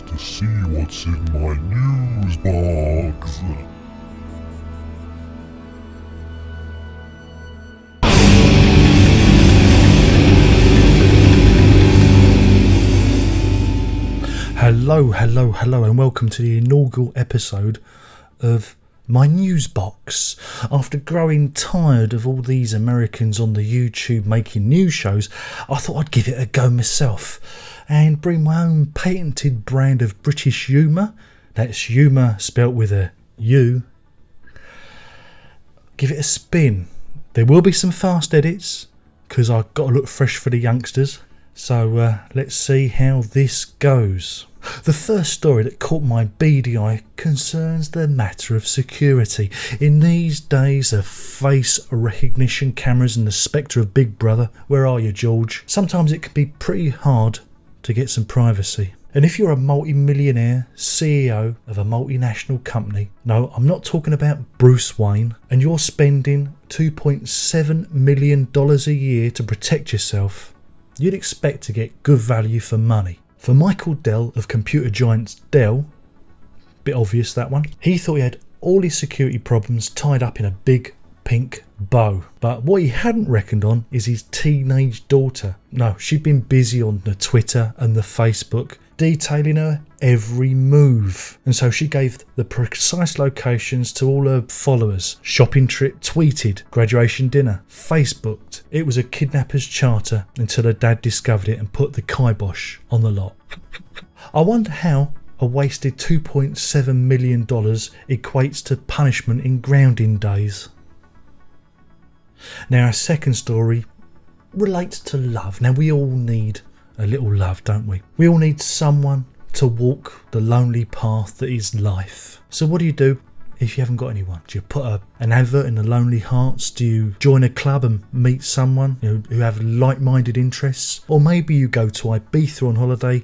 to see what's in my news box. Hello, and welcome to the inaugural episode of my news box. After growing tired of all these Americans on the YouTube making news shows, I thought I'd give it a go myself and bring my own patented brand of British humour. That's humour spelt with a U. Give it a spin. There will be some fast edits because I've got to look fresh for the youngsters. So let's see how this goes. The first story that caught my beady eye concerns the matter of security. In these days of face recognition cameras and the spectre of Big Brother, where are you, George? Sometimes it can be pretty hard to get some privacy. And if you're a multi-millionaire CEO of a multinational company, no, I'm not talking about Bruce Wayne, and you're spending $2.7 million a year to protect yourself, you'd expect to get good value for money. For Michael Dell of computer giants Dell, bit obvious that one, he thought he had all his security problems tied up in a big pink bow. But what he hadn't reckoned on is his teenage daughter. No, she'd been busy on the Twitter and the Facebook detailing her every move, and so she gave the precise locations to all her followers. Shopping trip tweeted, graduation dinner Facebooked. It was a kidnapper's charter until her dad discovered it and put the kibosh on the lot. I wonder how a wasted $2.7 million equates to punishment in grounding days. Now our second story relates to love. Now we all need a little love, don't we? We all need someone to walk the lonely path that is life. So what do you do if you haven't got anyone? Do you put an advert in the Lonely Hearts? Do you join a club and meet someone who have like-minded interests? Or maybe you go to Ibiza on holiday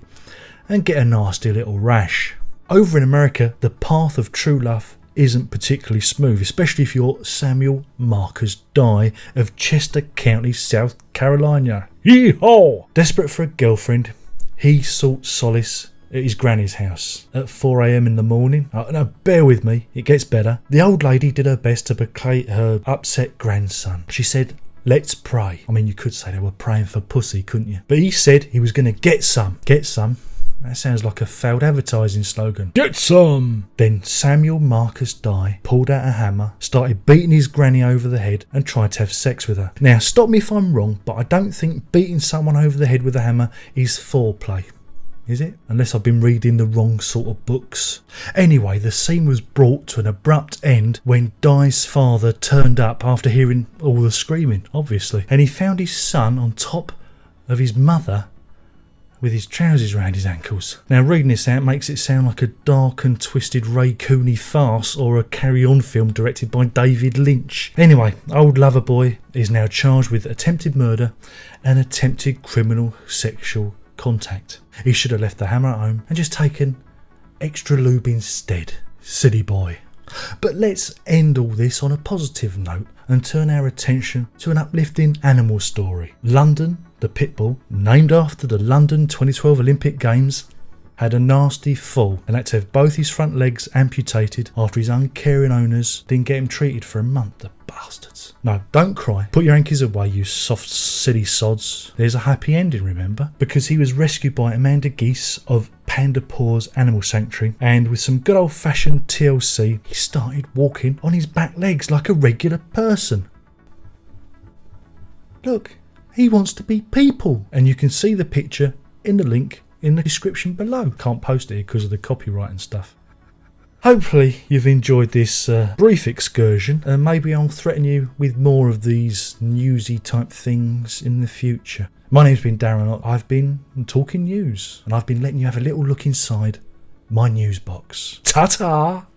and get a nasty little rash. Over in America, the path of true love isn't particularly smooth, especially if you're Samuel Marcus Dye of Chester County, South Carolina. Yee-haw! Desperate for a girlfriend, he sought solace at his granny's house at 4 a.m. in the morning. Oh, no, bear with me, it gets better. The old lady did her best to placate her upset grandson. She said, "Let's pray." I mean, you could say they were praying for pussy, couldn't you? But he said he was going to get some. Get some? That sounds like a failed advertising slogan. Get some! Then Samuel Marcus Dye pulled out a hammer, started beating his granny over the head and tried to have sex with her. Now, stop me if I'm wrong, but I don't think beating someone over the head with a hammer is foreplay. Is it? Unless I've been reading the wrong sort of books. Anyway, the scene was brought to an abrupt end when Dye's father turned up after hearing all the screaming, obviously. And he found his son on top of his mother with his trousers round his ankles. Now reading this out makes it sound like a dark and twisted Ray Cooney farce or a carry-on film directed by David Lynch. Anyway, old lover boy is now charged with attempted murder and attempted criminal sexual contact. He should have left the hammer at home and just taken extra lube instead. Silly boy. But let's end all this on a positive note and turn our attention to an uplifting animal story. London, the pit bull, named after the London 2012 Olympic Games, had a nasty fall and had to have both his front legs amputated after his uncaring owners didn't get him treated for a month. The bastards. No, don't cry. Put your hankies away, you soft, silly sods. There's a happy ending, remember? Because he was rescued by Amanda Geese of Panda Paws Animal Sanctuary, and with some good old-fashioned TLC, he started walking on his back legs like a regular person. Look, he wants to be people. And you can see the picture in the link in the description below. Can't post it because of the copyright and stuff. Hopefully you've enjoyed this brief excursion, and maybe I'll threaten you with more of these newsy type things in the future. My name's been Darren. I've been talking news, and I've been letting you have a little look inside my news box. Ta-ta!